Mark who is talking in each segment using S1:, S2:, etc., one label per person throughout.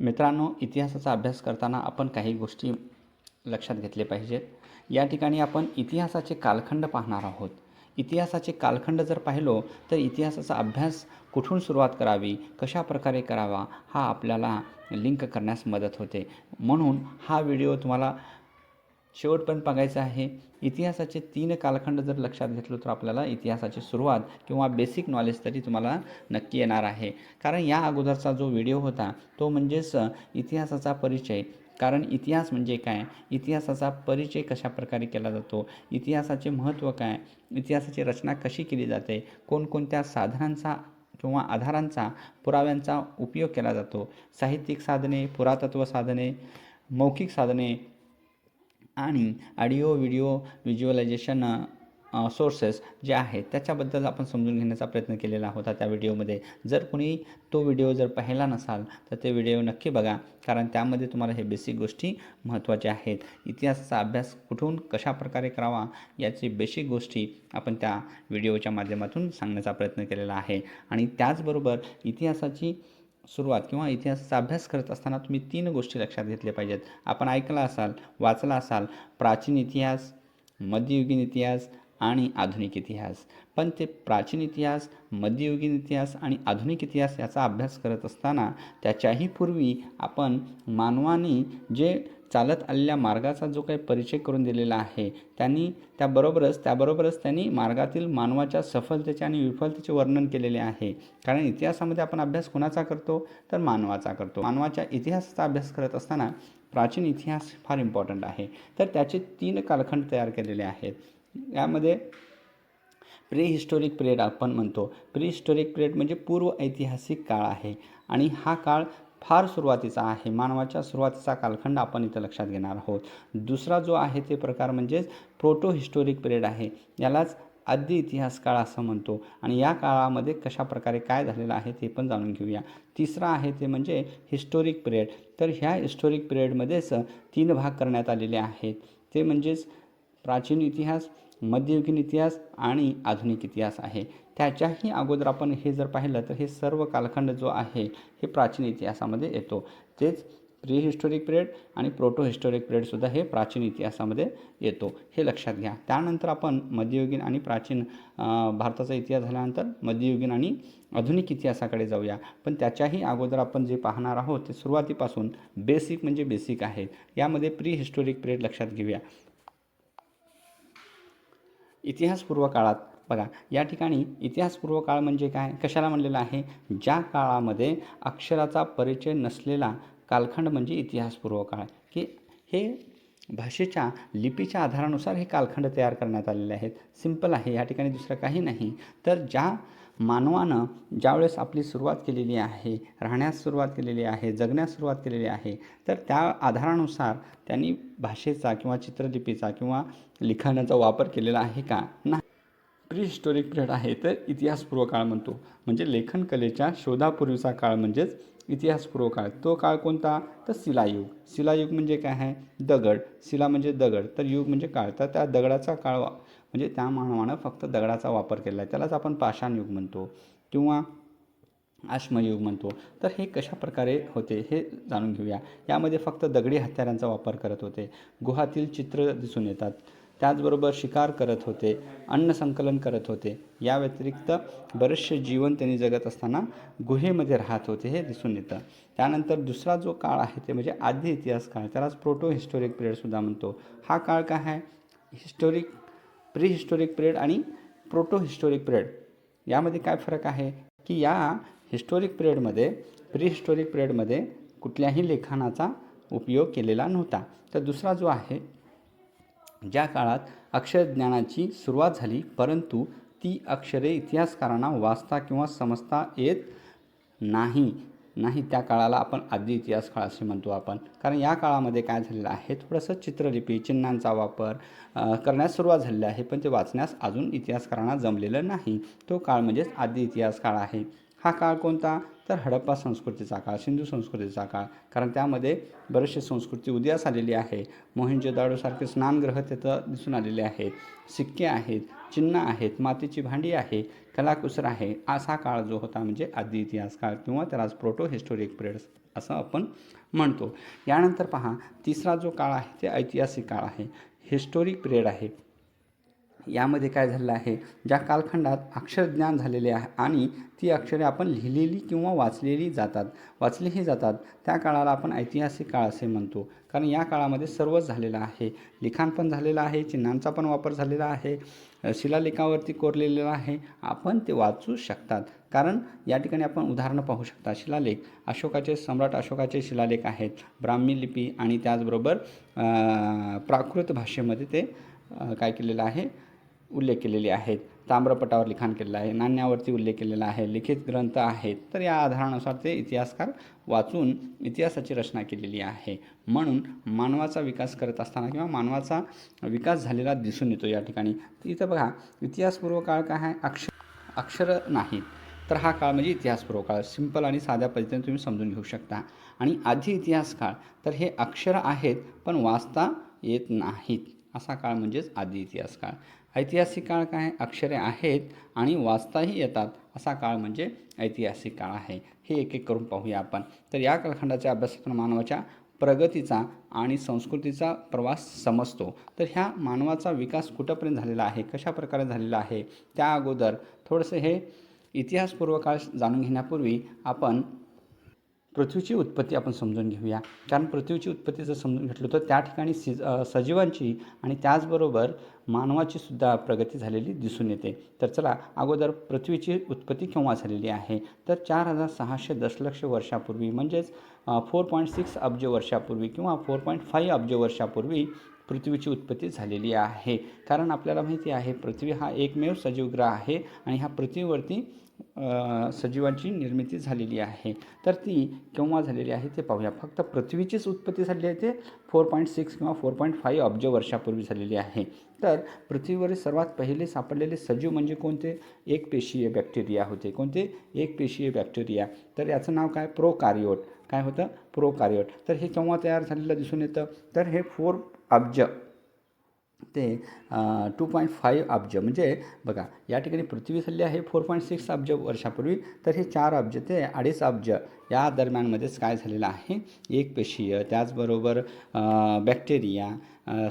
S1: मित्रांनो, इतिहासाचा अभ्यास करताना आपण काही गोष्टी लक्षात घेतले पाहिजेत. या ठिकाणी आपण इतिहासाचे कालखंड पाहणार आहोत. इतिहासाचे कालखंड जर पाहिलो तर इतिहासाचा अभ्यास कुठून सुरुवात करावी, कशाप्रकारे करावा, हा आपल्याला लिंक करण्यास मदत होते. म्हणून हा व्हिडिओ तुम्हाला शेवटपर्यंत बघायचा आहे. इतिहासाचे 3 कालखंड जर लक्षात घेतलं तर आपल्याला इतिहासाची सुरुवात किंवा बेसिक नॉलेज तरी तुम्हाला नक्की येणार आहे. कारण या अगोदरचा जो व्हिडिओ होता तो म्हणजेच इतिहासाचा परिचय. कारण इतिहास म्हणजे काय, इतिहासाचा परिचय कशाप्रकारे केला जातो, इतिहासाचे महत्त्व काय, इतिहासाची रचना कशी केली जाते, कोणकोणत्या साधनांचा किंवा आधारांचा, पुराव्यांचा उपयोग केला जातो, साहित्यिक साधने, पुरातत्व साधने, मौखिक साधने आणि ऑडिओ, व्हिडिओ, व्हिज्युअलायझेशन सोर्सेस जे आहेत त्याच्याबद्दल आपण समजून घेण्याचा प्रयत्न केलेला होता त्या व्हिडिओमध्ये. जर कोणी तो व्हिडिओ जर पाहिला नसाल तर ते व्हिडिओ नक्की बघा, कारण त्यामध्ये तुम्हाला हे बेसिक गोष्टी महत्त्वाच्या आहेत. इतिहासाचा अभ्यास कुठून कशाप्रकारे करावा याची बेसिक गोष्टी आपण त्या व्हिडिओच्या माध्यमातून सांगण्याचा प्रयत्न केलेला आहे. आणि त्याचबरोबर इतिहासाची सुरुवात किंवा इतिहासाचा अभ्यास करत असताना तुम्ही 3 गोष्टी लक्षात घेतल्या पाहिजेत. आपण ऐकला असाल, वाचला असाल, प्राचीन इतिहास, मध्ययुगीन इतिहास आणि आधुनिक इतिहास. पण ते प्राचीन इतिहास, मध्ययुगीन इतिहास आणि आधुनिक इतिहास याचा अभ्यास करत असताना त्याच्याही पूर्वी आपण मानवाने जे चालत आलेल्या मार्गाचा जो काही परिचय करून दिलेला आहे त्याबरोबरच त्यांनी मार्गातील मानवाच्या सफलतेचे आणि विफलतेचे वर्णन केलेले आहे. कारण इतिहासामध्ये आपण अभ्यास कोणाचा करतो तर मानवाचा करतो. मानवाच्या इतिहासाचा अभ्यास करत असताना प्राचीन इतिहास फार इम्पॉर्टंट आहे. तर त्याचे 3 कालखंड तयार केलेले आहेत. यामध्ये प्रीहिस्टोरिक पिरियड आपण म्हणतो. प्रीहिस्टोरिक पिरियड म्हणजे पूर्व ऐतिहासिक काळ आहे आणि हा काळ फार सुरुवातीचा आहे. मानवाच्या सुरुवातीचा कालखंड आपण इथं लक्षात घेणार आहोत. दुसरा जो आहे ते प्रकार म्हणजेच प्रोटो हिस्टोरिक पिरियड आहे. यालाच आद्य इतिहास काळ असं म्हणतो आणि या काळामध्ये कशाप्रकारे काय झालेलं आहे ते पण जाणून घेऊया. तिसरा आहे ते म्हणजे हिस्टोरिक पिरियड. तर ह्या हिस्टोरिक पिरियडमध्येच 3 भाग करण्यात आलेले आहेत. ते म्हणजेच प्राचीन इतिहास, मध्ययुगीन इतिहास आणि आधुनिक इतिहास आहे. त्याच्याही अगोदर आपण हे जर पाहिलं तर हे सर्व कालखंड जो आहे हे प्राचीन इतिहासामध्ये येतो. तेच प्रीहिस्टोरिक पिरियड आणि प्रोटो हिस्टोरिक पिरियडसुद्धा हे प्राचीन इतिहासामध्ये येतो, हे लक्षात घ्या. त्यानंतर आपण मध्ययुगीन आणि प्राचीन भारताचा इतिहास झाल्यानंतर मध्ययुगीन आणि आधुनिक इतिहासाकडे जाऊया. पण त्याच्याही अगोदर आपण जे पाहणार आहोत ते सुरुवातीपासून बेसिक म्हणजे बेसिक आहे. यामध्ये प्रीहिस्टोरिक पिरियड लक्षात घेऊया. इतिहासपूर्व काळात बघा, या ठिकाणी इतिहासपूर्व काळ म्हणजे काय, कशाला म्हणलेलं आहे, ज्या काळामध्ये अक्षराचा परिचय नसलेला कालखंड म्हणजे इतिहासपूर्व काळ. की हे भाषेच्या लिपीच्या आधारानुसार हे कालखंड तयार करण्यात आलेले आहेत. सिंपल आहे, या ठिकाणी दुसरं काही नाही. तर ज्या मानवानं ज्यावेळेस आपली सुरुवात केलेली आहे, राहण्यास सुरुवात केलेली आहे, जगण्यास सुरुवात केलेली आहे, तर त्या आधारानुसार त्यांनी भाषेचा किंवा चित्रलिपीचा किंवा लिखाणाचा वापर केलेला आहे का, नाही. प्रीहिस्टोरिक पिरियड आहे तर इतिहासपूर्व काळ म्हणतो. म्हणजे लेखनकलेच्या शोधापूर्वीचा काळ म्हणजेच इतिहासपूर्व काळ. तो काळ कोणता तर शिलायुग. शिलायुग म्हणजे काय आहे, दगड. शिला म्हणजे दगड, तर युग म्हणजे काळ. तर त्या दगडाचा काळ म्हणजे त्या मानवानं फक्त दगडाचा वापर केला आहे, त्यालाच आपण पाषाण युग म्हणतो किंवा अश्मयुग म्हणतो. तर हे कशाप्रकारे होते हे जाणून घेऊया. यामध्ये फक्त दगडी हत्यारांचा वापर करत होते. गुहातील चित्र दिसून येतात. त्याचबरोबर शिकार करत होते, अन्न संकलन करत होते. या व्यतिरिक्त बरेचसे जीवन त्यांनी जगत असताना गुहेमध्ये राहत होते, हे दिसून येतं. त्यानंतर दुसरा जो काळ आहे ते म्हणजे आद्य इतिहास काळ, त्यालाच प्रोटो हिस्टोरिक पिरियडसुद्धा म्हणतो. हा काळ काय आहे, प्रीहिस्टोरिक पिरियड आणि प्रोटो हिस्टोरिक पिरियड यामध्ये काय फरक आहे की या प्रीहिस्टोरिक पिरियडमध्ये कुठल्याही लेखनाचा उपयोग केलेला नव्हता. तर दुसरा जो आहे, ज्या काळात अक्षरज्ञानाची सुरुवात झाली परंतु ती अक्षरे इतिहासकारांना वाचता किंवा समजता येत नाही, त्या काळाला आपण आद्य इतिहास काळ असे म्हणतो आपण. कारण या काळामध्ये काय झालेलं आहे, थोडंसं चित्रलिपी, चिन्हांचा वापर करण्यास सुरुवात झालेली आहे, पण ते वाचण्यास अजून इतिहासकारांना जमलेलं नाही. तो काळ म्हणजेच आद्य इतिहास काळ आहे. हा काळ कोणता? तर हडप्पा संस्कृतीचा काळ, सिंधू संस्कृतीचा काळ, कारण त्यामध्ये बरेचसे संस्कृती उदयास आलेली आहे. मोहेंजोदाडोसारखे स्नानगृह तिथं दिसून आलेले आहेत, सिक्के आहेत, चिन्ह आहेत, मातीची भांडी आहे, कलाकुसर आहे. असा काळ जो होता म्हणजे आदि इतिहास काळ किंवा त्यालाच प्रोटो हिस्टोरिक पिरियड असं आपण म्हणतो. यानंतर पहा, तिसरा जो काळ आहे ते ऐतिहासिक काळ आहे, हिस्टोरिक पिरियड आहे. यामध्ये काय झालेलं आहे, ज्या कालखंडात अक्षरज्ञान झालेले आहे आणि ती अक्षरे आपण लिहिलेली किंवा वाचलेली जातात त्या काळाला आपण ऐतिहासिक काळ असे म्हणतो. कारण या काळामध्ये सर्वच झालेलं आहे, लिखाण पण झालेलं आहे, चिन्हांचा पण वापर झालेला आहे, शिलालेखावरती कोरलेलं आहे, आपण ते वाचू शकतात. कारण या ठिकाणी आपण उदाहरणं पाहू शकता. शिलालेख सम्राट अशोकाचे शिलालेख आहेत, ब्राह्मी लिपी आणि त्याचबरोबर प्राकृत भाषेमध्ये ते काय केलेलं आहे, उल्लेख केलेले आहेत. ताम्रपटावर लिखाण केलेलं आहे, नाण्यावरती उल्लेख केलेला आहे, लिखित ग्रंथ आहेत. तर या आधारानुसार ते इतिहासकार वाचून इतिहासाची रचना केलेली आहे. म्हणून मानवाचा विकास करत असताना किंवा मानवाचा विकास झालेला दिसून येतो या ठिकाणी. इथं बघा, इतिहासपूर्व काळ काय आहे, अक्षर नाहीत, तर हा काळ म्हणजे इतिहासपूर्व काळ. सिंपल आणि साध्या पद्धतीने तुम्ही समजून घेऊ शकता. आणि आधी इतिहास काळ, तर हे अक्षर आहेत पण वाचता येत नाहीत, असा काळ म्हणजेच आधी इतिहास काळ. ऐतिहासिक काळ काय आहे, अक्षरे आहेत आणि वाचताही येतात, असा काळ म्हणजे ऐतिहासिक काळ आहे. हे एक एक करून पाहूया आपण. तर या कालखंडाच्या अभ्यासातून मानवाच्या प्रगतीचा आणि संस्कृतीचा प्रवास समजतो. तर ह्या मानवाचा विकास कुठंपर्यंत झालेला आहे, कशा प्रकारे झालेला आहे, त्या अगोदर थोडंसं हे इतिहासपूर्व काळ जाणून घेण्यापूर्वी आपण पृथ्वीची उत्पत्ती आपण समजून घेऊया. कारण पृथ्वीची उत्पत्ती जर समजून घेतलं तर त्या ठिकाणी सजीवांची आणि त्याचबरोबर मानवाची सुद्धा प्रगती झालेली दिसून येते. तर चला, अगोदर पृथ्वीची उत्पत्ती केव्हा झालेली आहे, तर 4600 दशलक्ष वर्षापूर्वी, म्हणजेच 4.6 अब्ज वर्षापूर्वी किंवा 4.5 अब्ज वर्षापूर्वी पृथ्वीची उत्पत्ती झालेली आहे. कारण आपल्याला माहिती आहे, पृथ्वी हा एकमेव सजीव ग्रह आहे आणि ह्या पृथ्वीवरती सजीवांची निर्मिती झालेली आहे. तर ती केव्हा झालेली आहे ते पाहूया. फक्त पृथ्वीचीच उत्पत्ती झाली आहे ते 4.6 किंवा 4.5 अब्ज वर्षापूर्वी झालेली आहे. तर पृथ्वीवरील सर्वात पहिले सापडलेले सजीव म्हणजे कोणते, एकपेशीय बॅक्टेरिया होते. कोणते, एकपेशीय बॅक्टेरिया. तर याचं नाव काय, प्रोकार्योट. काय होतं, प्रोकार्योट. तर हे केव्हा तयार झालेलं दिसून येतं, तर हे 4 अब्ज ते 2.5 अब्ज, म्हणजे बघा या ठिकाणी पृथ्वी झाली आहे 4.6 अब्ज वर्षापूर्वी, तर हे 4 अब्ज ते 2.5 अब्ज या दरम्यानमध्येच काय झालेलं आहे, एकपेशीय, त्याचबरोबर बॅक्टेरिया,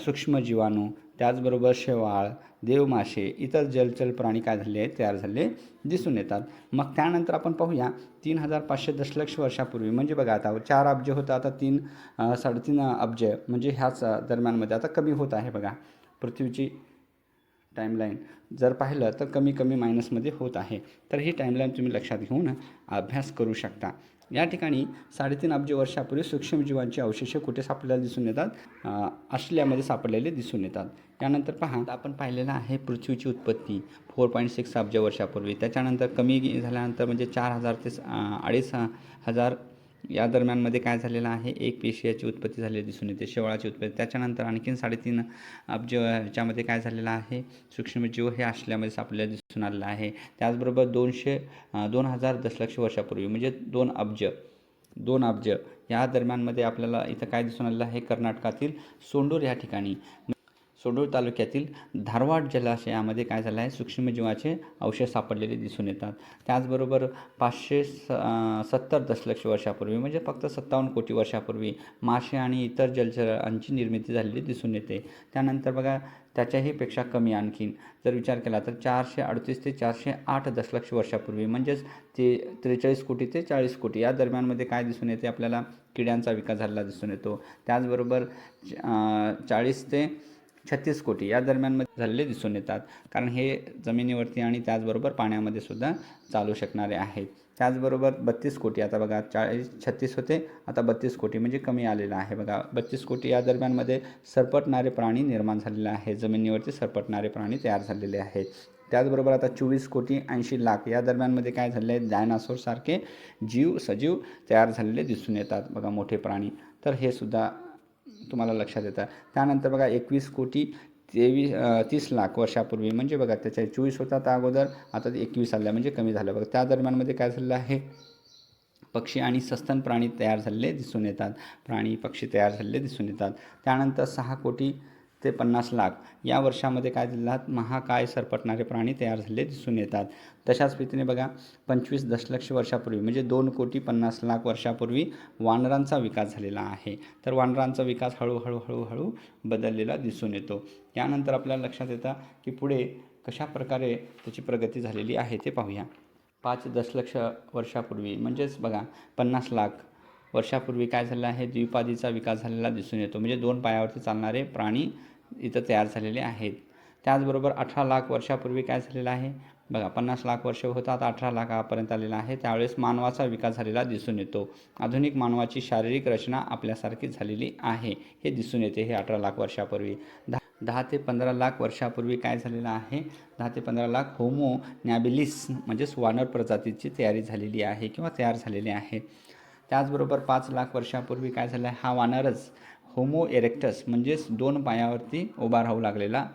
S1: सूक्ष्म जीवाणू, त्याचबरोबर शेवाळ, देवमासे, इतर जलचर प्राणी काय झाले आहेत, तयार झाले दिसून येतात. मग त्यानंतर आपण पाहूया 3500 दशलक्ष वर्षापूर्वी, म्हणजे बघा आता 4 अब्ज होतं, आता 3-3.5 अब्ज, म्हणजे ह्याच दरम्यानमध्ये आता कमी होत आहे. बघा पृथ्वीची टाईमलाईन जर पाहिलं तर कमी कमी मायनसमध्ये होत आहे. तर ही टाईमलाईन तुम्ही लक्षात घेऊन अभ्यास करू शकता. या ठिकाणी 3.5 अब्ज वर्षापूर्वी सूक्ष्मजीवांची अवशेष कुठे सापडलेले दिसून येतात, ऑस्ट्रेलियामध्ये सापडलेले दिसून येतात. त्यानंतर पहा, आपण पाहिलेलं आहे पृथ्वीची उत्पत्ती 4.6 अब्ज वर्षापूर्वी. त्याच्यानंतर कमी झाल्यानंतर म्हणजे 4000 ते 2500 या दरम्यानमध्ये काय झालेलं आहे, एक पेशीयाची उत्पत्ती झालेली दिसून येते, शेवाळाची उत्पत्ती. त्याच्यानंतर आणखीन 3.5 अब्ज ह्याच्यामध्ये काय झालेलं आहे, सूक्ष्मजीव हे ऑस्ट्रेलियामध्ये सापडलेलं दिसून आलेलं आहे. त्याचबरोबर 2000 दशलक्ष वर्षापूर्वी म्हणजे 2 अब्ज या दरम्यानमध्ये आपल्याला इथं काय दिसून आलेलं आहे, कर्नाटकातील सोंडूर या ठिकाणी, सोंडूर तालुक्यातील धारवाड जलाशयामध्ये काय झालं आहे, सूक्ष्मजीवाचे अवशेष सापडलेले दिसून येतात. त्याचबरोबर 570 दशलक्ष वर्षापूर्वी म्हणजे फक्त 57 कोटी वर्षापूर्वी मासे आणि इतर जलचरांची निर्मिती झालेली दिसून येते. त्यानंतर बघा त्याच्याही पेक्षा कमी आणखीन जर विचार केला तर 438 ते 408 दशलक्ष वर्षापूर्वी, म्हणजेच ते 43 कोटी ते 40 कोटी या दरम्यानमध्ये काय दिसून येते, आपल्याला किड्यांचा विकास झालेला दिसून येतो. त्याचबरोबर 40 ते 36 कोटी या दरम्यानमध्ये झालेले दिसून येतात. कारण हे जमिनीवरती आणि त्याचबरोबर पाण्यामध्ये सुद्धा चालू शकणारे आहेत. त्याचबरोबर 32 कोटी, आता बघा 36 होते, आता 32 कोटी म्हणजे कमी आलेलं आहे. बघा 32 कोटी या दरम्यानमध्ये सरपटणारे प्राणी निर्माण झालेले आहे, जमिनीवरती सरपटणारे प्राणी तयार झालेले आहेत. त्याचबरोबर आता 24 कोटी 80 लाख या दरम्यानमध्ये काय झाले आहे, डायनासोरसारखे सजीव तयार झालेले दिसून येतात. बघा मोठे प्राणी, तर हे सुद्धा तुम्हाला लक्षात येतं. त्यानंतर बघा 21 कोटी 30 लाख वर्षापूर्वी, म्हणजे बघा त्याच्या 24 होता त्या अगोदर, आता ते 21 आला म्हणजे कमी झालं बघा. त्या दरम्यानमध्ये काय झालेलं आहे, पक्षी आणि सस्तन प्राणी तयार झालेले दिसून येतात. प्राणी पक्षी तयार झालेले दिसून येतात. त्यानंतर 6 कोटी ते 50 लाख या वर्षामध्ये काय झालं, महाकाय सरपटणारे प्राणी तयार झालेले दिसून येतात. तशाच रीतीने बघा 25 दशलक्ष वर्षापूर्वी म्हणजे 2 कोटी 50 लाख वर्षापूर्वी वानरांचा विकास झालेला आहे. तर वानरांचा विकास हळूहळू बदललेला दिसून येतो. यानंतर आपल्याला लक्षात येतं की पुढे कशा प्रकारे त्याची प्रगती झालेली आहे ते पाहूया. 5 दशलक्ष वर्षापूर्वी म्हणजेच बघा 50 लाख वर्षापूर्वी काय झालं आहे, द्विपादीचा विकास झालेला दिसून येतो. म्हणजे 2 पायावरती चालणारे प्राणी इथं तयार झालेले आहेत. त्याचबरोबर 18 लाख वर्षापूर्वी काय झालेलं आहे बघा, 50 लाख वर्ष होतं, आता 18 लाखापर्यंत आलेला आहे. त्यावेळेस मानवाचा विकास झालेला दिसून येतो. आधुनिक मानवाची शारीरिक रचना आपल्यासारखी झालेली आहे हे दिसून येते. हे 18 लाख वर्षापूर्वी. 10 ते 15 लाख वर्षापूर्वी काय झालेलं आहे, 10 ते 15 लाख होमो नॅबिलिस म्हणजेच वानर प्रजातीची तयारी झालेली आहे किंवा तयार झालेली आहे. त्याचबरोबर 5 लाख वर्षापूर्वी काय झालं आहे, हा वानरच होमो इरेक्टस म्हणजेच 2 पायावरती उभा राहू लागलेला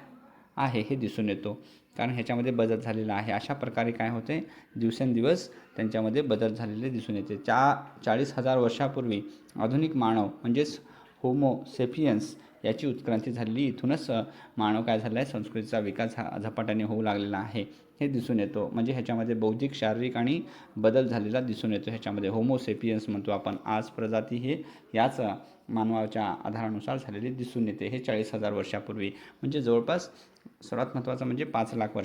S1: आहे हे दिसून येतो, कारण ह्याच्यामध्ये बदल झालेला आहे. अशा प्रकारे काय होते, दिवसेंदिवस त्यांच्यामध्ये बदल झालेले दिसून येते. 40,000 वर्षापूर्वी आधुनिक मानव म्हणजेच होमो सेपियन्स याची उत्क्रांती झालेली. इथूनच मानव काय झाला आहे, संस्कृतीचा विकास हा झपाट्याने होऊ लागलेला आहे हे दिसून येतो. म्हणजे ह्याच्यामध्ये बौद्धिक, शारीरिक आणि बदल झालेला दिसून येतो. ह्याच्यामध्ये होमो सेपियन्स म्हणतो आपण. आज प्रजाती हे याच मानवाच्या आधारानुसार झालेली दिसून येते. हे 40,000 वर्षापूर्वी म्हणजे जवळपास सर्वात महत्त्वाचं म्हणजे 5 लाख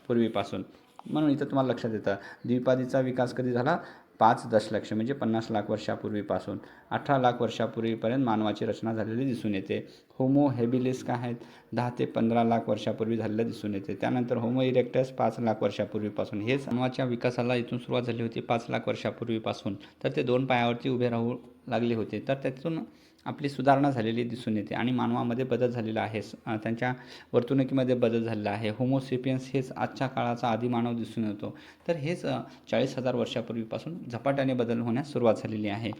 S1: पूर्वीपासून. म्हणून इथं तुम्हाला लक्षात येतं द्विपादीचा विकास कधी झाला, 5 दशलक्ष म्हणजे 50 लाख वर्षापूर्वीपासून 18 लाख वर्षापूर्वीपर्यंत मानवाची रचना झालेली दिसून येते. होमो हेबिलिस काय आहेत, 10 ते 15 लाख वर्षापूर्वी झालेलं दिसून येते. त्यानंतर होमो इरेक्टस 5 लाख वर्षापूर्वीपासून. हेच मानवाच्या विकासाला इथून सुरुवात झाली होती 5 लाख वर्षापूर्वीपासून. तर ते 2 पायावरती उभे राहू लागले होते. तर त्यातून आपली सुधारणा झालेली दिसून येते आणि मानवामध्ये बदल झालेला आहे. त्यांच्या वर्तणुकीमध्ये बदल झालेला आहे. होमोसेपियन्स हेच आजच्या काळाचा आदिमानव दिसून येतो. तर हेच 40,000 वर्षापूर्वीपासून झपाट्याने बदल होण्यास सुरुवात झालेली आहे.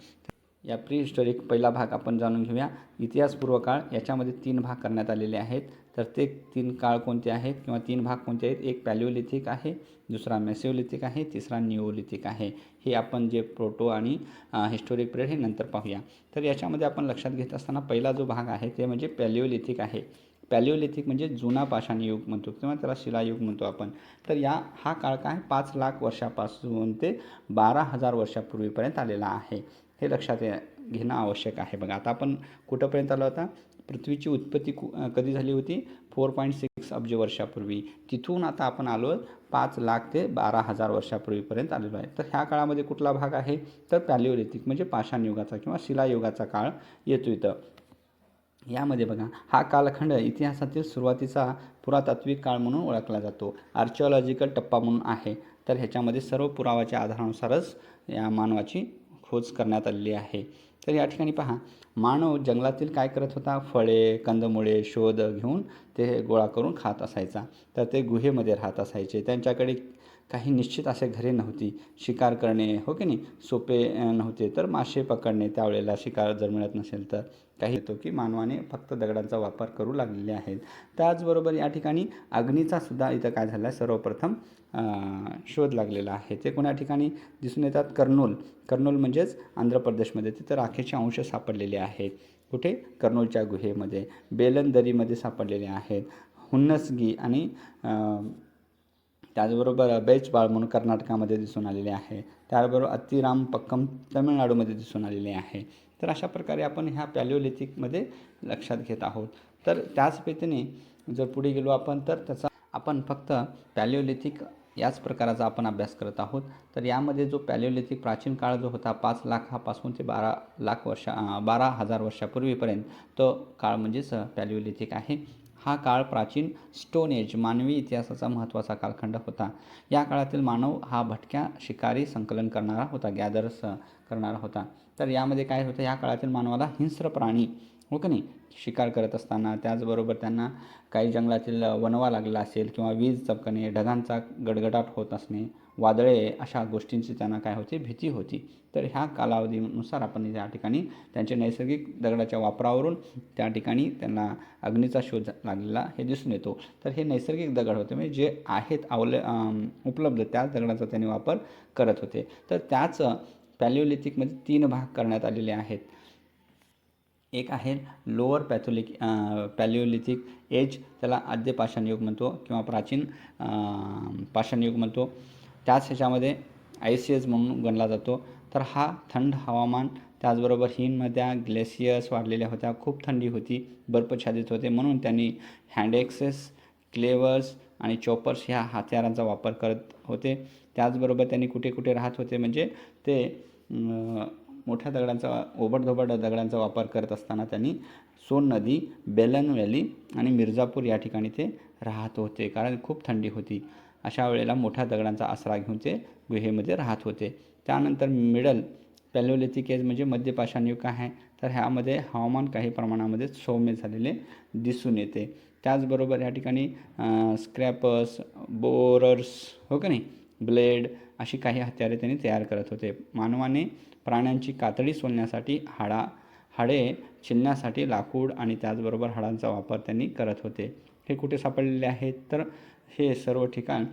S1: या प्री हिस्टॉरिक पहिला भाग आपण जाणून घेऊया. इतिहासपूर्व काळ याच्यामध्ये 3 भाग करण्यात आलेले आहेत. तर ते 3 काळ कोणते आहेत किंवा 3 भाग कोणते आहेत, एक पॅलिओलिथिक आहे, दुसरा मेसोलिथिक आहे, तिसरा निओलिथिक आहे. हे आपण जे प्रोटो आणि हिस्टोरिक पिरियड हे नंतर पाहूया. तर याच्यामध्ये आपण लक्षात घेत असताना पहिला जो भाग आहे ते म्हणजे पॅलिओलिथिक आहे. पॅलिओलिथिक म्हणजे जुना पाषाणी युग म्हणतो किंवा त्याला शिलायुग म्हणतो आपण. तर हा काळ काय 5 लाख वर्षापासून ते 12,000 वर्षापूर्वीपर्यंत आलेला आहे. हे लक्षात घेणं आवश्यक आहे. बघा आता आपण कुठंपर्यंत आलो होता, पृथ्वीची उत्पत्ती कधी झाली होती, 4.6 अब्ज वर्षापूर्वी. तिथून आता आपण आलो 5 लाख ते 12,000 वर्षापूर्वीपर्यंत आलेलो आहे. तर ह्या काळामध्ये कुठला भाग आहे, तर पॅलिओलिथिक म्हणजे पाषाण युगाचा किंवा शिलायुगाचा काळ येतो इथं. यामध्ये बघा हा कालखंड इतिहासातील सुरुवातीचा पुरातात्विक काळ म्हणून ओळखला जातो. आर्किओलॉजिकल टप्पा म्हणून आहे. तर ह्याच्यामध्ये सर्व पुराव्याच्या आधारानुसारच या मानवाची खोज करण्यात आलेली आहे. तर या ठिकाणी पहा, मानव जंगलातील काय करत होता, फळे, कंदमुळे शोध घेऊन ते गोळा करून खात असायचा. तर ते गुहेमध्ये राहत असायचे. त्यांच्याकडे काही निश्चित असे घरे नव्हती. शिकार करणे हो की नाही सोपे नव्हते. तर मासे पकडणे त्यावेळेला शिकार जर मिळत नसेल तर काही येतो की मानवाने फक्त दगडांचा वापर करू लागलेले आहेत. त्याचबरोबर या ठिकाणी अग्नीचा सुद्धा इथं काय झाला आहे, सर्वप्रथम शोध लागलेला आहे. ते कोणा ठिकाणी दिसून येतात, कर्नूल म्हणजेच आंध्र प्रदेशमध्ये. तिथं राखेचे अंश सापडलेले आहेत. कुठे, कर्नूलच्या गुहेमध्ये. बेलन दरीमध्ये सापडलेले आहेत. हुन्नसगी आणि त्याचबरोबर बेचबाळ म्हणून कर्नाटकामध्ये दिसून आलेले आहे. त्याचबरोबर अत्तिरामपक्कम तमिळनाडूमध्ये दिसून आलेले आहे. तर अशा प्रकारे आपण ह्या पॅलिओलिथिकमध्ये लक्षात घेत आहोत. तर त्याच पद्धतीने जर पुढे गेलो आपण तर त्याचा आपण फक्त पॅलिओलिथिक याच प्रकाराचा आपण अभ्यास करत आहोत. तर यामध्ये जो पॅलिओलिथिक प्राचीन काळ जो होता 5 लाखापासून ते 12,000 वर्षापूर्वीपर्यंत तो काळ म्हणजेच पॅलिओलिथिक आहे. हा काळ प्राचीन स्टोन एज मानवी इतिहासाचा महत्त्वाचा कालखंड होता. या काळातील मानव हा भटक्या शिकारी संकलन करणारा होता, गॅदर्स करणारा होता. तर यामध्ये काय होतं, या काळातील मानवाला हिंस्र प्राणी हो की नाही शिकार करत असताना, त्याचबरोबर त्यांना काही जंगलातील वणवा लागला असेल किंवा वीज चमकणे, ढगांचा गडगडाट होत असणे वादळे अशा गोष्टींची त्यांना काय होती, भीती होती. तर ह्या कालावधीनुसार आपण या ठिकाणी त्यांच्या नैसर्गिक दगडाच्या वापरावरून त्या ठिकाणी त्यांना अग्नीचा शोध लागलेला हे दिसून येतो. तर हे नैसर्गिक दगड होते, म्हणजे जे आहेत उपलब्ध त्याच दगडाचा त्यांनी वापर करत होते. तर त्याच पॅलिओलिथिकमध्ये 3 भाग करण्यात आलेले आहेत. एक आहे लोअर पॅलिओलिथिक एज, त्याला आद्य पाषाणयुग म्हणतो किंवा प्राचीन पाषाणयुग म्हणतो. त्याच ह्याच्यामध्ये आयसीएस म्हणून गणला जातो. तर हा थंड हवामान, त्याचबरोबर हिमनद्या, ग्लेशियर्स वाढलेल्या होत्या, खूप थंडी होती, बर्फाच्छादित होते, म्हणून त्यांनी हँडएक्सेस, क्लेवर्स आणि चॉपर्स ह्या हत्यारांचा वापर करत होते. त्याचबरोबर त्यांनी कुठे कुठे राहत होते, म्हणजे ते मोठ्या दगडांचा, ओबडधोबड दगडांचा वापर करत असताना त्यांनी सोन नदी, बेलन व्हॅली आणि मिर्झापूर या ठिकाणी ते राहत होते, कारण खूप थंडी होती. अशा वेळेला मोठ्या दगडांचा आसरा घेऊन ते गुहेमध्ये राहत होते. त्यानंतर मिडल पॅलिओलिथिक एज म्हणजे मध्य पाषाणयुग आहे. तर ह्यामध्ये हवामान काही प्रमाणामध्ये सौम्य झालेले दिसून येते. त्याचबरोबर या ठिकाणी स्क्रॅपर्स, बोरर्स, हो का नाही, ब्लेड अशी काही हत्यारे त्यांनी तयार करत होते. मानवाने प्राण्यांची कातडी सोलण्यासाठी, हाडे चिरण्यासाठी लाकूड आणि त्याचबरोबर हाडांचा वापर त्यांनी करत होते. हे कुठे सापडलेले आहेत, तर हे सर्व ठिकाण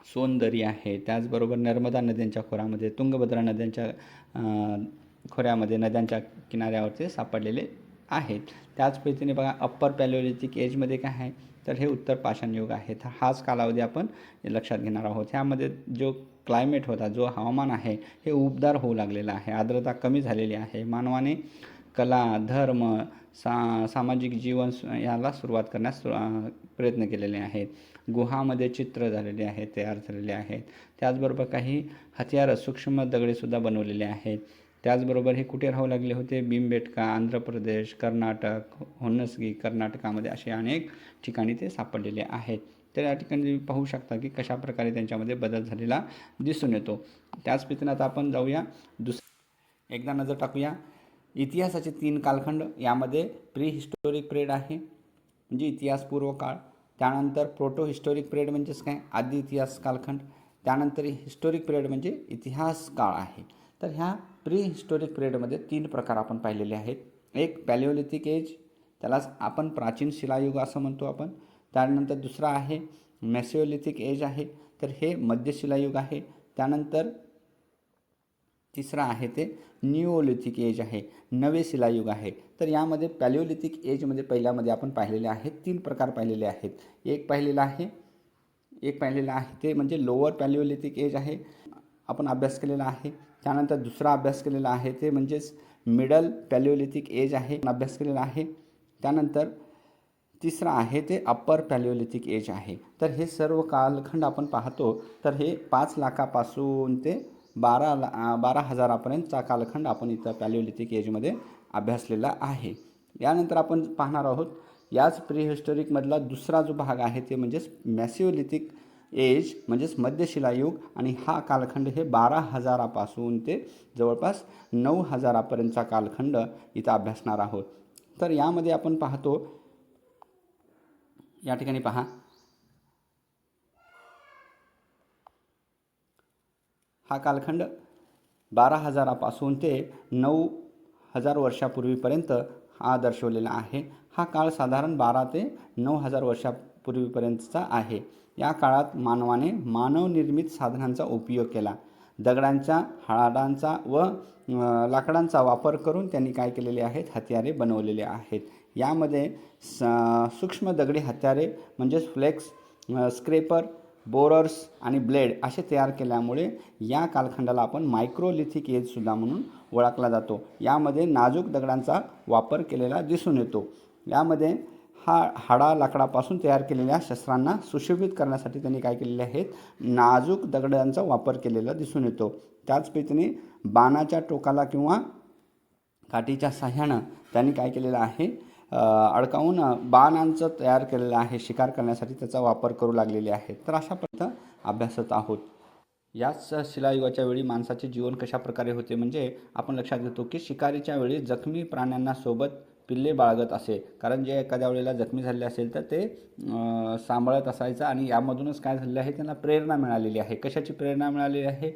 S1: सोनदरी आहे, त्याचबरोबर नर्मदा नद्यांच्या खोऱ्यामध्ये, तुंगभद्रा नद्यांच्या खोऱ्यामध्ये, नद्यांच्या किनाऱ्यावर ते सापडलेले आहेत. त्याच पद्धतीने बघा अप्पर पॅलिओलिथिक एजमध्ये काय आहे, तर हे उत्तर पाषाणयुग आहे. तर हाच कालावधी आपण लक्षात घेणार आहोत. ह्यामध्ये जो क्लायमेट होता, जो हवामान आहे, हे उबदार होऊ लागलेलं आहे, आर्द्रता कमी झालेली आहे. मानवाने कला, धर्म, सामाजिक जीवन याला सुरुवात करण्यास प्रयत्न केलेले आहेत. गुहामध्ये चित्र झालेले आहेत, तयार झालेले आहेत. त्याचबरोबर काही हत्यारं, सूक्ष्म दगडेसुद्धा बनवलेले आहेत. त्याचबरोबर हे कुठे राहू लागले होते, भीमबेटका, आंध्र प्रदेश, कर्नाटक, होन्नसगी कर्नाटकामध्ये असे अनेक ठिकाणी ते सापडलेले आहेत. तर या ठिकाणी तुम्ही पाहू शकता की कशाप्रकारे त्यांच्यामध्ये बदल झालेला दिसून येतो. त्याच पद्धतीने आता आपण जाऊया एकदा नजर टाकूया इतिहासाचे 3 कालखंड. यामध्ये प्री हिस्टोरिक पिरियड आहे, म्हणजे इतिहासपूर्व काळ. त्यानंतर प्रोटो हिस्टोरिक पिरियड म्हणजेच काय, आदी इतिहास कालखंड. त्यानंतर हिस्टोरिक पिरियड म्हणजे इतिहास काळ आहे. तर ह्या प्री हिस्टोरिक पिरियडमध्ये 3 प्रकार आपण पाहिलेले आहेत. एक पॅलिओलिथिक एज, त्यालाच आपण प्राचीन शिलायुग असं म्हणतो आपण. त्यानंतर दुसरा आहे मेसोलिथिक एज आहे, तर हे मध्य शिलायुग आहे. त्यानंतर तिसरा आहे ते निओलिथिक एज आहे, नवे शिलायुग आहे. तर यामध्ये पॅलिओलिथिक एजमध्ये पहिल्यामध्ये आपण पाहिलेले आहेत 3 प्रकार पाहिलेले आहेत. एक पाहिलेला आहे ते म्हणजे लोअर पॅलिओलिथिक एज आहे, आपण अभ्यास केलेला आहे. त्यानंतर दुसरा अभ्यास केलेला आहे ते म्हणजेच मिडल पॅलिओलिथिक एज आहे, अभ्यास केलेला आहे. त्यानंतर तिसरा आहे ते अप्पर पॅलिओलिथिक एज आहे. तर हे सर्व कालखंड आपण पाहतो, तर हे 5 लाखापासून ते 12,000पर्यंतचा कालखंड आपण इथं पॅलिओलिथिक एजमध्ये अभ्यासलेला आहे. यानंतर आपण पाहणार आहोत याच प्रीहिस्टोरिकमधला दुसरा जो भाग आहे ते म्हणजेच मॅसिओलिथिक एज, म्हणजेच मध्यशिलायुग. आणि हा कालखंड हे 12,000पासून ते जवळपास 9,000पर्यंतचा कालखंड इथं अभ्यासणार आहोत. तर यामध्ये आपण पाहतो, या ठिकाणी पहा, हा कालखंड 12,000पासून ते 9,000 वर्षापूर्वीपर्यंत हा दर्शवलेला आहे. हा काळ साधारण 12 ते 9,000 वर्षापूर्वीपर्यंतचा आहे. या काळात मानवाने मानवनिर्मित साधनांचा उपयोग केला. दगडांच्या, हाडांचा व लाकडांचा वापर करून त्यांनी काय केलेले आहेत, हत्यारे बनवलेले आहेत. यामध्ये सूक्ष्म दगडी हत्यारे म्हणजेच फ्लेक्स, स्क्रेपर, बोरर्स आणि ब्लेड असे तयार केल्यामुळे या कालखंडाला आपण मायक्रोलिथिक एजसुद्धा म्हणून ओळखला जातो. यामध्ये नाजूक दगडांचा वापर केलेला दिसून येतो. यामध्ये लाकडापासून तयार केलेल्या शस्त्रांना सुशोभित करण्यासाठी त्यांनी काय केलेले आहेत, नाजूक दगडांचा वापर केलेला दिसून येतो. त्याच पद्धतीने बाणाच्या टोकाला किंवा काठीच्या साह्यानं त्यांनी काय केलेलं आहे, अडकावून बाणांचं तयार केलेलं आहे, शिकार करण्यासाठी त्याचा वापर करू लागलेले आहेत. तर अशा पद्धतीनं अभ्यासत आहोत. याच शिलायुगाच्या वेळी माणसाचे जीवन कशा प्रकारे होते, म्हणजे आपण लक्षात घेतो की शिकारीच्या वेळी जखमी प्राण्यांना सोबत पिल्ले बाळगत असे, कारण जे एखाद्या वेळेला जखमी झालेले असेल तर ते सांभाळत असायचं. आणि यामधूनच काय झालेलं आहे, त्यांना प्रेरणा मिळालेली आहे. कशाची प्रेरणा मिळालेली आहे?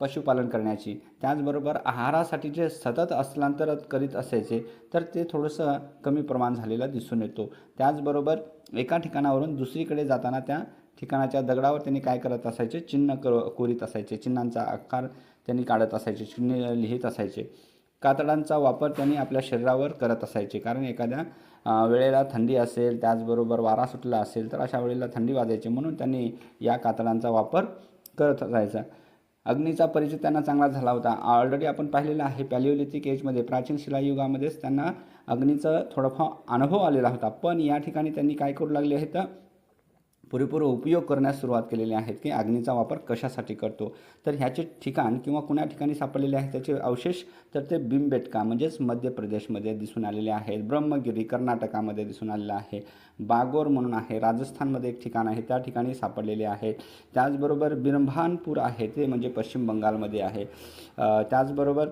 S1: पशुपालन करण्याची. त्याचबरोबर आहारासाठी जे सतत स्थलांतर करीत असायचे तर ते थोडंसं कमी प्रमाण झालेलं दिसून येतो. त्याचबरोबर एका ठिकाणावरून दुसरीकडे जाताना त्या ठिकाणाच्या दगडावर त्यांनी काय करत असायचे, चिन्ह कोरीत असायचे, चिन्हांचा आकार त्यांनी काढत असायचे, चिन्ह लिहित असायचे. कातडांचा वापर त्यांनी आपल्या शरीरावर करत असायचे, कारण एखाद्या वेळेला थंडी असेल, त्याचबरोबर वारा सुटला असेल तर अशा वेळेला थंडी वाजायची, म्हणून त्यांनी या कातडांचा वापर करत असायचा. अग्नीचा परिचय त्यांना चांगला झाला होता. ऑलरेडी आपण पाहिलेलं आहे, पॅलिओलिथिक एजमध्ये, प्राचीन शिलायुगामध्येच त्यांना अग्नीचा थोडाफार अनुभव आलेला होता. पण या ठिकाणी त्यांनी काय करू लागले आहेत तर पुरेपूर उपयोग करण्यास सुरुवात केलेली आहेत की अग्नीचा वापर कशासाठी करतो. तर ह्याचे ठिकाण किंवा कुण्या ठिकाणी सापडलेले आहेत त्याचे अवशेष तर ते भीमबेटका म्हणजेच मध्य प्रदेशमध्ये दिसून आलेले आहेत. ब्रह्मगिरी कर्नाटकामध्ये दिसून आलेलं आहे. बागोर म्हणून आहे, राजस्थानमध्ये एक ठिकाण आहे, त्या ठिकाणी सापडलेले आहेत. त्याचबरोबर बिरभानपूर आहे, ते म्हणजे पश्चिम बंगालमध्ये आहे. त्याचबरोबर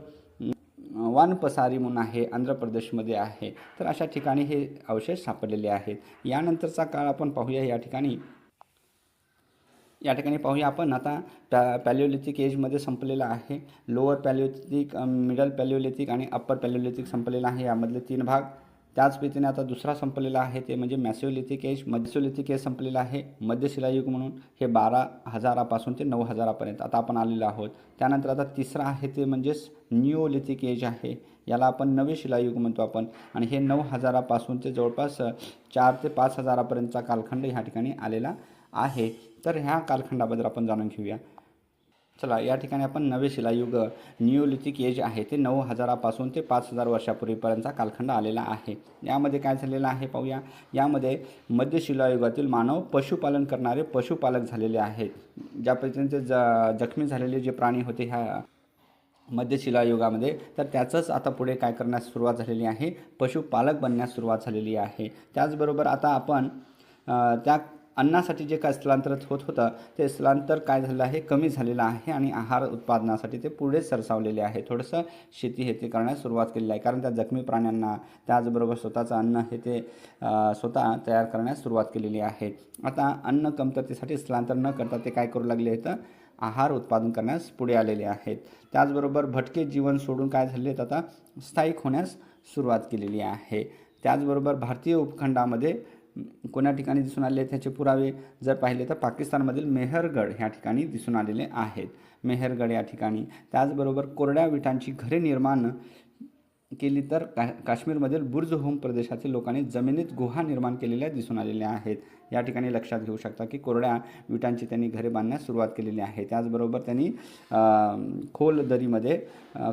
S1: वानपसारी म्हणून आहे, आंध्र प्रदेशमध्ये आहे. तर अशा ठिकाणी हे अवशेष सापडलेले आहेत. यानंतरचा काळ आपण पाहूया. या ठिकाणी पाहूया आपण आता पॅलिओलिथिक एजमध्ये संपलेला आहे. लोअर पॅलिओलिथिक, मिडल पॅलिओलिथिक आणि अप्पर पॅलिओलिथिक संपलेला आहे, यामधले 3 भाग. त्याच रीतीने आता दुसरा संपलेला आहे ते म्हणजे मॅसिओलिथिक एज. मॅसिओलिथिक एज संपलेला आहे, मध्य शिलायुग म्हणून. हे 12,000 ते 9,000 आता आपण आलेलो आहोत. त्यानंतर आता तिसरा आहे ते म्हणजेच निओलिथिक एज आहे, याला आपण नवे शिलायुग म्हणतो आपण. आणि हे 9,000 ते जवळपास 4 ते 5,000 कालखंड ह्या ठिकाणी आलेला आहे. तर ह्या कालखंडाबद्दल आपण जाणून घेऊया. चला, या ठिकाणी आपण नवे शिलायुग, निओलिथिक एज आहे, ते 9,000 ते 5,000 वर्षापूर्वीपर्यंतचा कालखंड आलेला आहे. यामध्ये काय झालेलं आहे पाहूया. यामध्ये मध्य शिलायुगातील मानव पशुपालन करणारे पशुपालक झालेले आहेत. ज्या पद्धतीने जखमी झालेले जे प्राणी होते ह्या मध्य शिलायुगामध्ये, तर त्याचंच आता पुढे काय करण्यास सुरुवात झालेली आहे, पशुपालक बनण्यास सुरुवात झालेली आहे. त्याचबरोबर आता आपण त्या अन्नासाठी जे काय स्थलांतर होत होतं ते स्थलांतर काय झालं आहे, कमी झालेलं आहे. आणि आहार उत्पादनासाठी ते पुढे सरसावलेले आहे. थोडंसं शेती करण्यास सुरुवात केलेली आहे, कारण त्या जखमी प्राण्यांना त्याचबरोबर स्वतःचं अन्न हे ते स्वतः तयार करण्यास सुरुवात केलेली आहे. आता अन्न कमतरतेसाठी स्थलांतर न करता ते काय करू लागले आहेत, आहार उत्पादन करण्यास पुढे आलेले आहेत. त्याचबरोबर भटके जीवन सोडून काय झाले आहेत, आता स्थायिक होण्यास सुरुवात केलेली आहे. त्याचबरोबर भारतीय उपखंडामध्ये कोण्या ठिकाणी दिसून आले त्याचे पुरावे जर पाहिले तर पाकिस्तानमधील मेहरगड ह्या ठिकाणी दिसून आलेले आहेत. मेहरगड या ठिकाणी. त्याचबरोबर कोरड्या विटांची घरे निर्माण केली तर काश्मीरमधील बुर्ज होम प्रदेशातील लोकांनी जमिनीत गुहा निर्माण केलेल्या दिसून आलेल्या आहेत. या ठिकाणी लक्षात घेऊ शकता की कोरड्या विटांची त्यांनी घरे बांधण्यास सुरुवात केलेली आहे. त्याचबरोबर त्यांनी खोल दरीमध्ये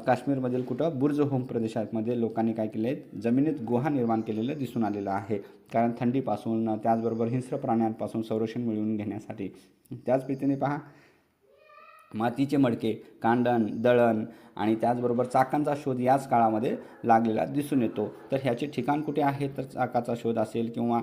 S1: काश्मीरमधील बुर्ज होम प्रदेशामध्ये लोकांनी काय केले आहेत, जमिनीत गुहा निर्माण केलेलं दिसून आलेलं आहे, कारण थंडीपासून त्याचबरोबर हिंस्र प्राण्यांपासून संरक्षण मिळवून घेण्यासाठी. त्याच रीतीने पहा, मातीचे मडके, कांडण, दळण आणि त्याचबरोबर चाकांचा शोध याच काळामध्ये लागलेला दिसून येतो. तर ह्याचे ठिकाण कुठे आहे, तर चाकाचा शोध असेल किंवा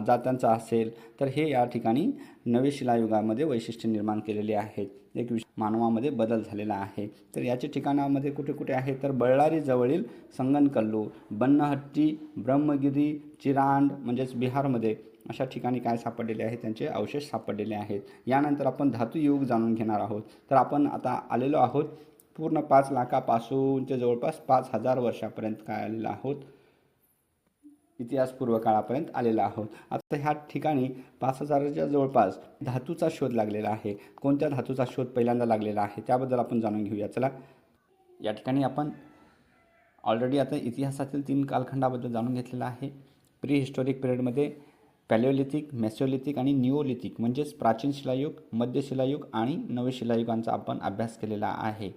S1: जात्यांचा असेल तर हे या ठिकाणी नवे शिलायुगामध्ये वैशिष्ट्य निर्माण केलेले आहेत. एक मानवामध्ये बदल झालेला आहे. तर याचे ठिकाणामध्ये कुठे कुठे आहे, तर बळ्ळारी जवळील संगनकल्लू, बन्नहट्टी, ब्रह्मगिरी, चिरांड म्हणजेच बिहारमध्ये अशा ठिकाणी काय सापडलेले आहेत, त्यांचे अवशेष सापडलेले आहेत. यानंतर आपण धातुयुग जाणून घेणार आहोत. तर आपण आता आलेलो आहोत पूर्ण 5 लाखापासून ते जवळपास 5,000 वर्षापर्यंत काय आलेलो आहोत, इतिहास पूर्व काळापर्यंत आलेला आहोत. आता ह्या ठिकाणी 5,000च्या जवळपास धातूचा शोध लागलेला आहे. कोणत्या धातूचा शोध पहिल्यांदा लागलेला आहे त्याबद्दल आपण जाणून घेऊया. चला, या ठिकाणी आपण ऑलरेडी आता इतिहासातील 3 कालखंडाबद्दल जाणून घेतलेलं आहे. प्री हिस्टॉरिक पिरियडमध्ये पॅलिओलिथिक, मेसोलिथिक आणि निओलिथिक म्हणजेच प्राचीन शिलायुग, मध्य शिलायुग आणि नवे शिलायुगांचा आपण अभ्यास केलेला आहे.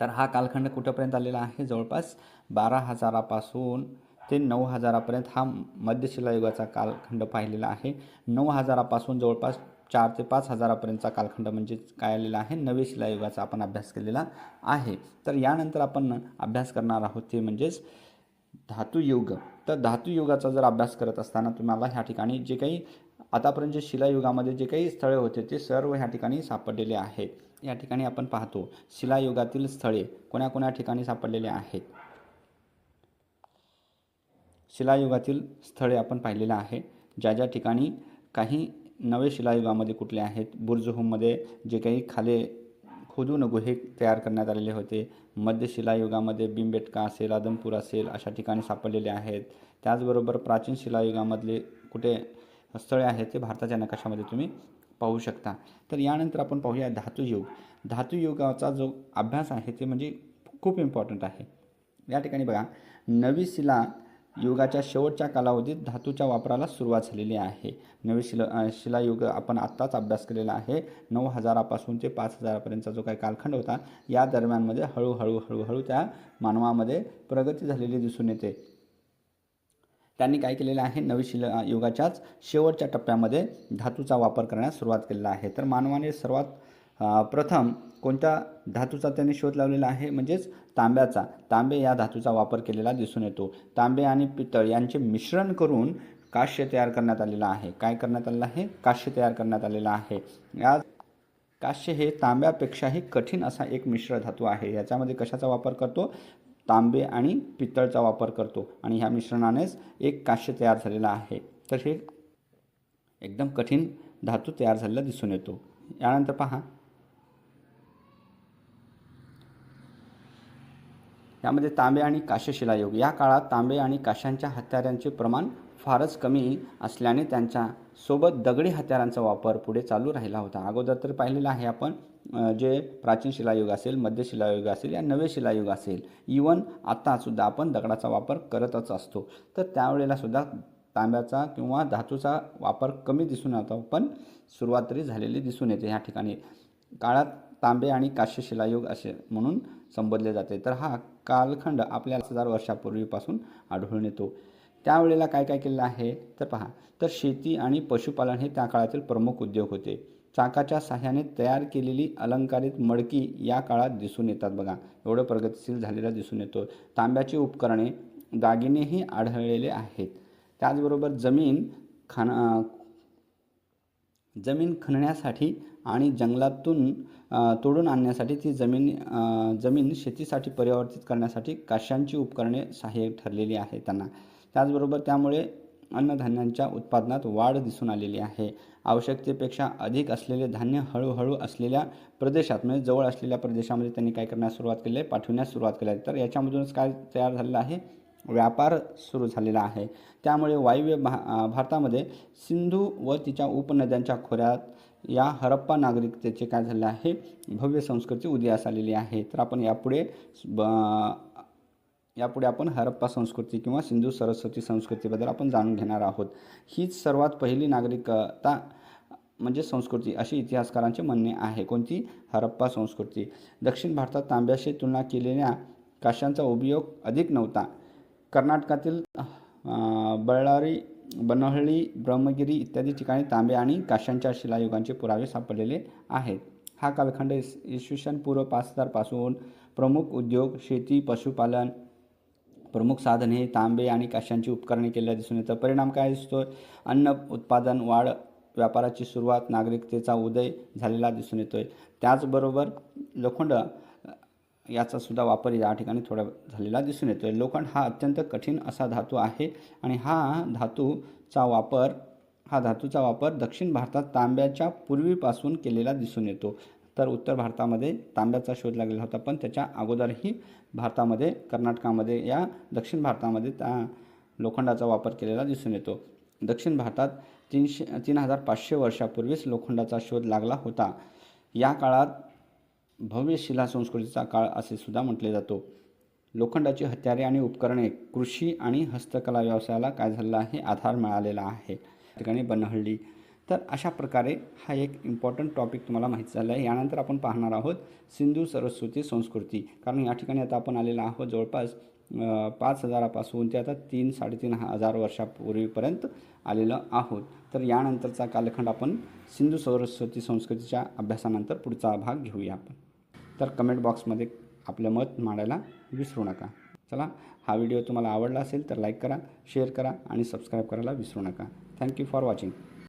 S1: तर हा कालखंड कुठंपर्यंत आलेला आहे, जवळपास 12,000 ते 9,000 हा मध्य शिलायुगाचा कालखंड पाहिलेला आहे. 9,000 जवळपास 4 ते 5,000 कालखंड म्हणजे काय आलेला आहे, नवे शिलायुगाचा आपण अभ्यास केलेला आहे. तर यानंतर आपण अभ्यास करणार आहोत ते म्हणजेच धातुयुग. तर धातुयुगाचा जर अभ्यास करत असताना तुम्हाला ह्या ठिकाणी जे काही आतापर्यंत जे शिलायुगामध्ये जे काही स्थळे होते ते सर्व ह्या ठिकाणी सापडलेले आहेत. या ठिकाणी आपण पाहतो शिलायुगातील स्थळे कोण्या ठिकाणी सापडलेले आहेत. शिलायुगातील स्थळे आपण पाहिलेलं आहे, ज्या ज्या ठिकाणी काही नवे शिलायुगामध्ये कुठले आहेत. बुर्जहुममध्ये जे काही खाले खोदून गुहे तयार करण्यात आलेले होते. मध्य शिलायुगामध्ये भीमबेटका असेल, आदमपूर असेल अशा ठिकाणी सापडलेले आहेत. त्याचबरोबर प्राचीन शिलायुगामधले कुठे स्थळे आहेत ते भारताच्या नकाशामध्ये तुम्ही पाहू शकता. तर यानंतर आपण पाहूया धातुयुग. धातुयुगाचा जो अभ्यास आहे ते म्हणजे खूप इम्पॉर्टंट आहे. या ठिकाणी बघा, नवी शिला युगाच्या शेवटच्या कालावधीत धातूच्या वापराला सुरुवात झालेली आहे. नवी शिलायुग आपण आत्ताच अभ्यास केलेला आहे. 9000 पासून ते 5000 पर्यंतचा जो काही कालखंड होता, या दरम्यानमध्ये हळूहळू त्या मानवामध्ये प्रगती झालेली दिसून येते. त्यांनी काय केलेलं आहे, नवी शिलायुगाच्याच शेवटच्या टप्प्यामध्ये धातूचा वापर करण्यास सुरुवात केलेला आहे. तर मानवाने सर्वात प्रथम कोणत्या धातूचा त्यांनी शोध लावलेला आहे, म्हणजेच तांब्याचा. तांबे या धातूचा वापर केलेला दिसून येतो. तांबे आणि पितळ यांचे मिश्रण करून काश्य तयार करण्यात आलेलं आहे. काय करण्यात आलेलं आहे, काश्य तयार करण्यात आलेलं आहे. या काश्य हे तांब्यापेक्षाही कठीण असा एक मिश्र धातू आहे. याच्यामध्ये कशाचा वापर करतो, तांबे आणि पितळचा वापर करतो आणि ह्या मिश्रणानेच एक काश्य तयार झालेला आहे. तर हे एकदम कठीण धातू तयार झालेला दिसून येतो. यानंतर पहा, यामध्ये तांबे आणि काश्य शिलायुग. या काळात तांबे आणि काश्यांच्या हत्यारांचे प्रमाण फारच कमी असल्याने त्यांच्या सोबत दगडी हत्यारांचा वापर पुढे चालू राहिला होता. अगोदर तर पाहिलेलं आहे आपण, जे प्राचीन शिलायुग असेल, मध्य शिलायुग असेल या नवे शिलायुग असेल, इवन आत्तासुद्धा आपण दगडाचा वापर करतच असतो. तर त्यावेळेला सुद्धा तांब्याचा किंवा धातूचा वापर कमी दिसून येतो, पण सुरुवात तरी झालेली दिसून येते. ह्या ठिकाणी काळात तांबे आणि काश्य शिलायुग असे म्हणून संबोधले जाते. तर हा कालखंड आपल्या 1000 वर्षापूर्वीपासून आढळून येतो. त्यावेळेला काय काय केलेलं आहे तर पहा, तर शेती आणि पशुपालन हे त्या काळातील प्रमुख उद्योग होते. चाकाच्या साह्याने तयार केलेली अलंकारित मडकी या काळात दिसून येतात. बघा, एवढं प्रगतिशील झालेला दिसून येतो. तांब्याची उपकरणे, दागिनेही आढळलेले आहेत. त्याचबरोबर जमीन खणण्यासाठी आणि जंगलातून तोडून आणण्यासाठी ती जमीन शेतीसाठी परिवर्तित करण्यासाठी काश्यांची उपकरणे सहाय्यक ठरलेली आहे त्यांना. त्याचबरोबर त्यामुळे अन्नधान्यांच्या उत्पादनात वाढ दिसून आलेली आहे. आवश्यकतेपेक्षा अधिक असलेले धान्य हळूहळू असलेल्या प्रदेशात, म्हणजे जवळ असलेल्या प्रदेशामध्ये त्यांनी काय करण्यास सुरुवात केली आहे, पाठविण्यास सुरुवात केली आहे. तर याच्यामधूनच काय तयार झालेलं आहे, व्यापार सुरू झालेला आहे. त्यामुळे वायव्य भारतामध्ये सिंधू व तिच्या उपनद्यांच्या खोऱ्यात या हरप्पा नागरिकतेचे काय झाले आहे, भव्य संस्कृती उदयास आलेली आहे. तर आपण यापुढे आपण हरप्पा संस्कृती किंवा सिंधू सरस्वती संस्कृतीबद्दल आपण जाणून घेणार आहोत. हीच सर्वात पहिली नागरिकता म्हणजे संस्कृती अशी इतिहासकारांचे म्हणणे आहे. कोणती, हरप्पा संस्कृती. दक्षिण भारतात तांब्याशी तुलना केलेल्या काश्यांचा उपयोग अधिक नव्हता. कर्नाटकातील बळ्ळारी, बनहळ्ळी, ब्रह्मगिरी इत्यादी ठिकाणी तांबे आणि काश्यांच्या शिलायुगांचे पुरावे सापडलेले आहेत. हा कालखंड इसवी सन पूर्व 5000 पासून प्रमुख उद्योग, शेती, पशुपालन, प्रमुख साधने, तांबे आणि काश्यांची उपकरणे केलेल्या दिसून येतं. परिणाम काय दिसतो, अन्न उत्पादन वाढ, व्यापाराची सुरुवात, नागरिकतेचा उदय झालेला दिसून येतोय. त्याचबरोबर लोखंड याचा सुद्धा वापर या ठिकाणी थोडा झालेला दिसून येतोय. लोखंड हा अत्यंत कठीण असा धातू आहे आणि हा धातूचा वापर दक्षिण भारतात तांब्याच्या पूर्वीपासून केलेला दिसून येतो. तर उत्तर भारतामध्ये तांब्याचा शोध लागलेला होता, पण त्याच्या अगोदरही भारतामध्ये, कर्नाटकामध्ये या दक्षिण भारतामध्ये लोखंडाचा वापर केलेला दिसून येतो. दक्षिण भारतात 3500 वर्षापूर्वीच लोखंडाचा शोध लागला होता. या काळात भव्य शिला संस्कृतीचा काळ असे सुद्धा म्हटले जातो. लोखंडाची हत्यारे आणि उपकरणे कृषी आणि हस्तकला व्यवसायाला काय झालेला आहे, आधार मिळालेला आहे. या ठिकाणी बनहळ्ळी. तर अशा प्रकारे हा एक इम्पॉर्टंट टॉपिक तुम्हाला माहीत झाला आहे. यानंतर आपण पाहणार आहोत सिंधू सरस्वती संस्कृती. कारण या ठिकाणी आता आपण आलेलो आहोत जवळपास 5000 पासून ते आता 3-3.500 वर्षापूर्वीपर्यंत आलेलं आहोत. तर यानंतरचा कालखंड आपण सिंधू सरस्वती संस्कृतीच्या अभ्यासानंतर पुढचा भाग घेऊया आपण. तर कमेंट बॉक्समध्ये आपलं मत मांडायला विसरू नका. चला, हा व्हिडिओ तुम्हाला आवडला असेल तर लाईक करा, शेअर करा आणि सबस्क्राईब करायला विसरू नका. Thank you for watching.